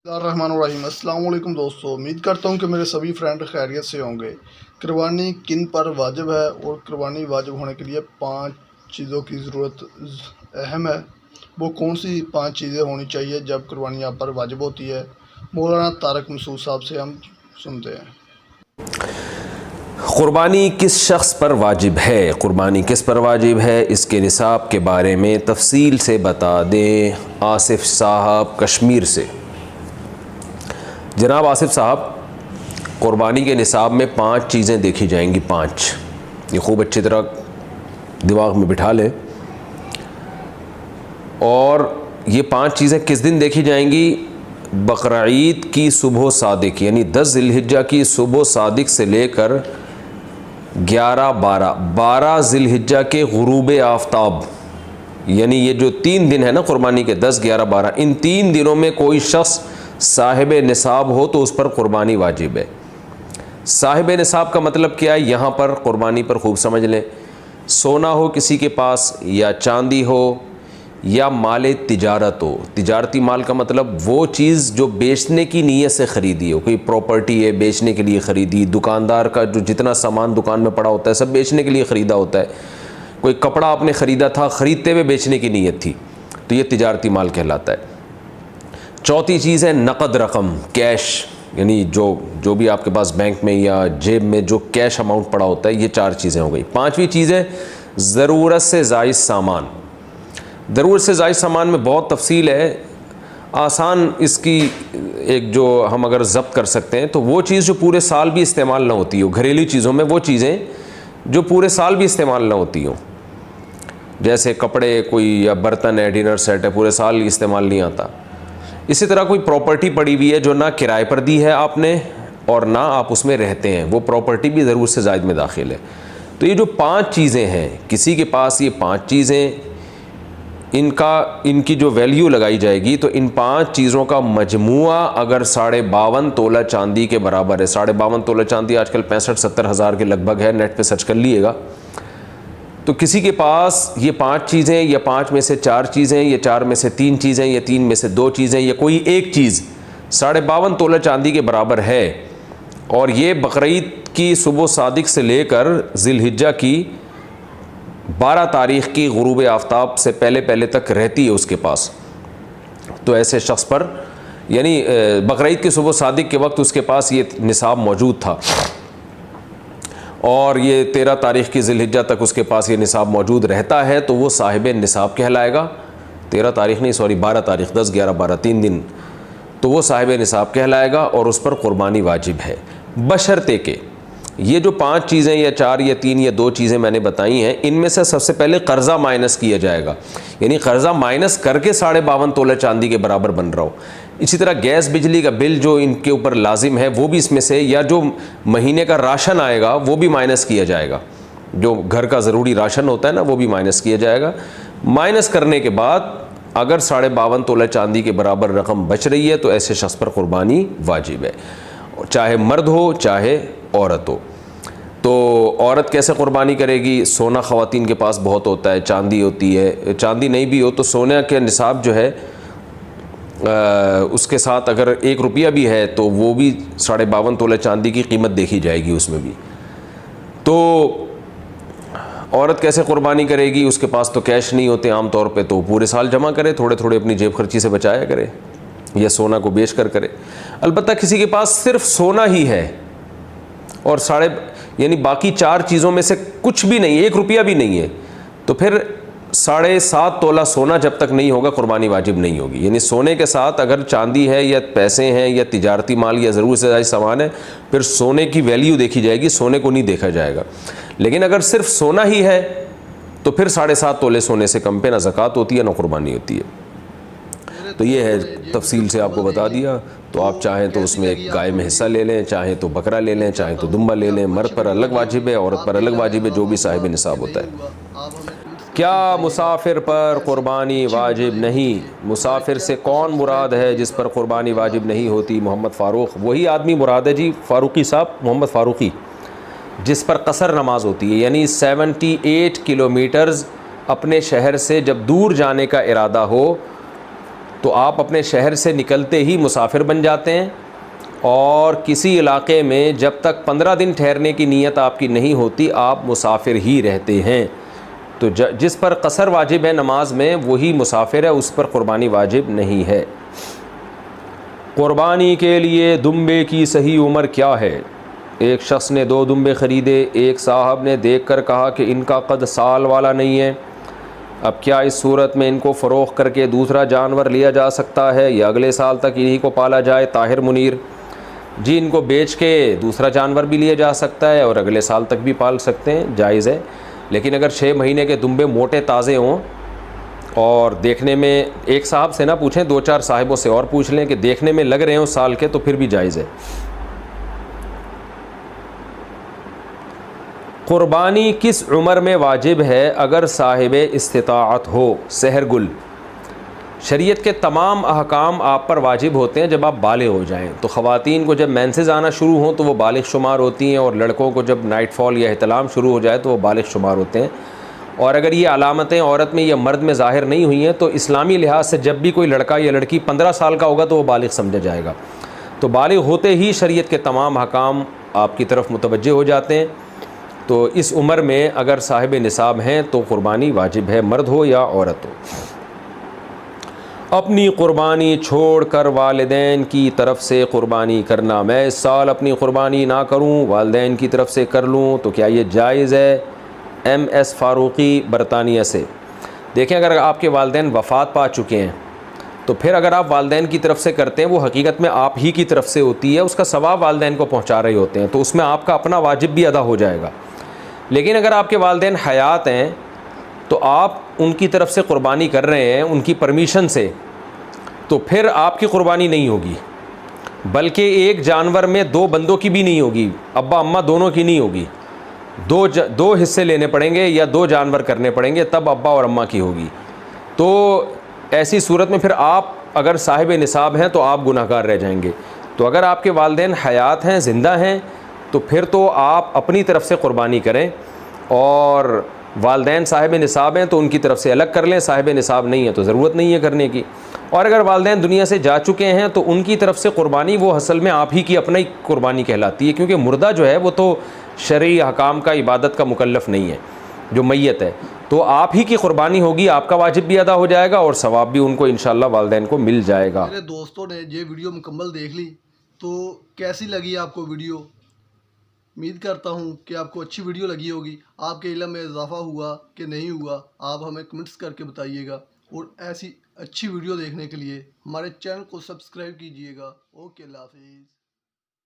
रहमानुर्रहीम। अस्सलाम वालेकुम दोस्तों, उम्मीद करता हूँ कि मेरे सभी फ्रेंड खैरियत से होंगे। कुर्बानी किन पर वाजिब है और कुर्बानी वाजिब होने के लिए 5 चीज़ों की ज़रूरत अहम है। वो कौन सी 5 चीज़ें होनी चाहिए जब कुर्बानी आप पर वाजिब होती है? मौलाना तारक मसूद साहब से हम सुनते हैं। क़ुरबानी किस शख्स पर वाजिब है, क़ुरबानी किस पर वाजिब है, इसके निसाब के बारे में तफसील से बता दें आसिफ साहब कश्मीर से। जनाब आसिफ साहब, क़ुरबानी के निसाब में 5 चीज़ें देखी जाएंगी। 5 ये खूब अच्छी तरह दिमाग में बिठा लें। और ये 5 चीज़ें किस दिन देखी जाएंगी? बकरा ईद की सुबह सादिक यानी 10 ज़िलहिज्जा की सुबह सादिक से लेकर 11-12 ज़िलहिज्जा के गुरूब आफ्ताब, यानी ये जो 3 दिन है ना क़ुरबानी के, 10, 11, 12, इन 3 दिनों में कोई शख्स साहिब निसाब हो तो उस पर क़ुरबानी वाजिब है। साहिब निसाब का मतलब क्या है? यहाँ पर क़ुरबानी पर खूब समझ लें। सोना हो किसी के पास, या चांदी हो, या माल तिजारत हो। तिजारती माल का मतलब वो चीज़ जो बेचने की नीयत से ख़रीदी हो। कोई प्रॉपर्टी है बेचने के लिए ख़रीदी, दुकानदार का जो जितना सामान दुकान में पड़ा होता है सब बेचने के लिए ख़रीदा होता है। कोई कपड़ा आपने ख़रीदा था, ख़रीदते हुए बेचने की नीयत थी, तो ये तिजारती माल कहलाता है। चौथी चीज़ है नक़द रकम, कैश, यानी जो भी आपके पास बैंक में या जेब में जो कैश अमाउंट पड़ा होता है। ये 4 चीज़ें हो गई। 5वीं चीज़ है ज़रूरत से ज़ायद सामान। ज़रूरत से ज़ायद सामान में बहुत तफसील है। आसान इसकी एक जो हम अगर ज़ब्त कर सकते हैं तो वो चीज़ जो पूरे साल भी इस्तेमाल ना होती हो। घरेलू चीज़ों में वो चीज़ें जो पूरे साल भी इस्तेमाल ना होती हो, जैसे कपड़े कोई या बर्तन है, डिनर सेट है, पूरे साल इस्तेमाल नहीं आता। इसी तरह कोई प्रॉपर्टी पड़ी हुई है जो ना किराए पर दी है आपने और ना आप उसमें रहते हैं, वो प्रॉपर्टी भी ज़रूरत से ज़ायद में दाखिल है। तो ये जो 5 चीज़ें हैं, किसी के पास ये 5 चीज़ें, इनकी जो वैल्यू लगाई जाएगी तो इन 5 चीज़ों का मजमुआ अगर 52.5 तोला चांदी के बराबर है। 52.5 तोला चांदी आजकल 65-70 हज़ार के लगभग है, नेट पे सर्च कर लीजिएगा। तो किसी के पास ये 5 चीज़ें, या 5 में से 4 चीज़ें, या 4 में से 3 चीज़ें, या 3 में से 2 चीज़ें, या कोई एक चीज़ 52.5 तोला चांदी के बराबर है, और ये बकरीद की सुबह सादिक से लेकर ज़िलहिज्जा की 12 तारीख़ की गुरूब आफ्ताब से पहले तक रहती है उसके पास, तो ऐसे शख्स पर, यानी बकरीद की सुबह सादिक के वक्त उसके पास ये निसाब मौजूद था और ये 13 तारीख़ की ज़िलहिज्जा तक उसके पास ये निसाब मौजूद रहता है, तो वो साहिब निसाब कहलाएगा। 13 तारीख़ नहीं, सॉरी 12 तारीख़, 10, 11, 12, 3 दिन, तो वो साहिब निसाब कहलाएगा और उस पर क़ुरबानी वाजिब है। बशर्ते के ये जो 5 चीज़ें या 4 या 3 या 2 चीज़ें मैंने बताई हैं, इनमें से सबसे पहले कर्ज़ा माइनस किया जाएगा, यानी कर्ज़ा माइनस करके 52.5 तोला चांदी के बराबर बन रहा हो। इसी तरह गैस बिजली का बिल जो इनके ऊपर लाजिम है वो भी इसमें से, या जो महीने का राशन आएगा वो भी माइनस किया जाएगा। जो घर का ज़रूरी राशन होता है ना, वो भी माइनस किया जाएगा। माइनस करने के बाद अगर 52.5 तोला चांदी के बराबर रकम बच रही है तो ऐसे शख्स पर क़ुरबानी वाजिब है, चाहे मर्द हो चाहे औरत हो। तो औरत कैसे क़ुरबानी करेगी? सोना ख़वातीन के पास बहुत होता है, चांदी होती है, चांदी नहीं भी हो तो सोने के निसाब जो है उसके साथ अगर 1 रुपया भी है तो वो भी 52.5 तोला चांदी की कीमत देखी जाएगी उसमें भी। तो औरत कैसे क़ुरबानी करेगी? उसके पास तो कैश नहीं होते आम तौर पे, तो पूरे साल जमा करे, थोड़े थोड़े अपनी जेब खर्ची से बचाया करे या सोना को बेच कर करे। अलबत्ता किसी के पास सिर्फ सोना ही है और यानी बाकी 4 चीज़ों में से कुछ भी नहीं, 1 रुपया भी नहीं है, तो फिर 7.5 तोला सोना जब तक नहीं होगा क़ुरबानी वाजिब नहीं होगी। यानी सोने के साथ अगर चांदी है या पैसे हैं या तिजारती माल या ज़रूर से ज़्यादा सामान है, फिर सोने की वैल्यू देखी जाएगी, सोने को नहीं देखा जाएगा। लेकिन अगर सिर्फ सोना ही है तो फिर 7.5 तोले सोने से कम पे ना ज़कात होती है ना क़ुरबानी होती है। तो ये है, तफसील से आपको बता दिया। तो आप चाहें तो उसमें एक गाय में हिस्सा ले लें, चाहें तो बकरा ले लें, चाहें तो दुम्बा ले लें। मर्द पर अलग वाजिब है, औरत पर अलग वाजिब है, जो भी साहिब निसाब होता है। क्या मुसाफिर पर क़ुरबानी वाजिब नहीं? मुसाफिर से कौन मुराद है जिस पर क़ुरबानी वाजिब नहीं होती? मोहम्मद फ़ारूक, वही आदमी मुराद है जी, फ़ारूकी साहब, मोहम्मद फ़ारूकी, जिस पर कसर नमाज होती है। यानी 78 किलोमीटर्स अपने शहर से जब दूर जाने का इरादा हो तो आप अपने शहर से निकलते ही मुसाफिर बन जाते हैं, और किसी इलाके में जब तक 15 दिन ठहरने की नीयत आपकी नहीं होती आप मुसाफिर ही रहते हैं। तो जिस पर कसर वाजिब है नमाज में वही मुसाफिर है, उस पर क़ुरबानी वाजिब नहीं है। क़ुरबानी के लिए दुम्बे की सही उम्र क्या है? एक शख्स ने 2 दुम्बे ख़रीदे। एक साहब ने देखकर कहा कि इनका कद साल वाला नहीं है। अब क्या इस सूरत में इनको फ़रोख्त करके दूसरा जानवर लिया जा सकता है या अगले साल तक इन्हीं को पाला जाए? ताहिर मुनीर जी, इनको बेच के दूसरा जानवर भी लिया जा सकता है और अगले साल तक भी पाल सकते हैं, जायज़ है। लेकिन अगर 6 महीने के दुम्बे मोटे ताज़े हों और देखने में, एक साहब से ना पूछें, 2-4 साहिबों से और पूछ लें कि देखने में लग रहे हों साल के, तो फिर भी जायज़ है। क़ुरबानी किस उम्र में वाजिब है अगर साहिब इस्तिताअत हो? सहरगुल, शरीयत के तमाम अहकाम आप पर वाजिब होते हैं जब आप बालिग़ हो जाएं। तो ख़वातीन को जब मेंसेस आना शुरू हों तो वो बालिग़ शुमार होती हैं, और लड़कों को जब नाइटफॉल या इहतिलाम शुरू हो जाए तो वो बालिग़ शुमार होते हैं। और अगर ये अलामतें औरत में या मर्द में ज़ाहिर नहीं हुई हैं तो इस्लामी लिहाज से जब भी कोई लड़का या लड़की 15 साल का होगा तो वो बालिग़ समझा जाएगा। तो बालिग़ होते ही शरीयत के तमाम अहकाम आपकी तरफ मुतवज्जे हो जाते हैं। तो इस उम्र में अगर साहिब निसाब हैं तो क़ुरबानी वाजिब है, मर्द हो या औरत हो। अपनी क़ुरबानी छोड़कर वालिदैन की तरफ से क़ुरबानी करना, मैं इस साल अपनी क़ुरबानी ना करूं, वालिदैन की तरफ से कर लूं, तो क्या ये जायज़ है? MS फ़ारूक़ी बरतानिया से। देखें, अगर आपके वालिदैन वफ़ात पा चुके हैं तो फिर अगर आप वालिदैन की तरफ से करते हैं वो हकीकत में आप ही की तरफ से होती है, उसका सवाब वालिदैन को पहुँचा रहे होते हैं, तो उसमें आपका अपना वाजिब भी अदा हो जाएगा। लेकिन अगर आपके वालिदैन हयात हैं तो आप उनकी तरफ से क़ुरबानी कर रहे हैं उनकी परमिशन से, तो फिर आपकी क़ुरबानी नहीं होगी, बल्कि एक जानवर में 2 बंदों की भी नहीं होगी, अब्बा अम्मा दोनों की नहीं होगी। 2 हिस्से लेने पड़ेंगे या 2 जानवर करने पड़ेंगे, तब अब्बा और अम्मा की होगी। तो ऐसी सूरत में फिर आप अगर साहिब निसाब हैं तो आप गुनहगार रह जाएंगे। तो अगर आपके वालिदैन हयात हैं, ज़िंदा हैं, तो फिर तो आप अपनी तरफ से क़ुरबानी करें, और वालिदैन साहिब निसाब हैं तो उनकी तरफ से अलग कर लें, साहिब निसाब नहीं है तो ज़रूरत नहीं है करने की। और अगर वालिदैन दुनिया से जा चुके हैं तो उनकी तरफ से क़ुरबानी वो असल में आप ही की अपना ही क़ुरबानी कहलाती है, क्योंकि मुर्दा जो है वो तो शरई अहकाम का, इबादत का मुकल्लफ़ नहीं है, जो मैयत है। तो आप ही की क़ुरबानी होगी, आपका वाजिब भी अदा हो जाएगा और सवाब भी उनको इंशाअल्लाह वालिदैन को मिल जाएगा। मेरे दोस्तों ने ये वीडियो मुकम्मल देख ली, तो कैसी लगी आपको वीडियो? उम्मीद करता हूँ कि आपको अच्छी वीडियो लगी होगी, आपके इल्म में इजाफ़ा हुआ कि नहीं हुआ, आप हमें कमेंट्स करके बताइएगा। और ऐसी अच्छी वीडियो देखने के लिए हमारे चैनल को सब्सक्राइब कीजिएगा। ओके, अल्लाह हाफिज़।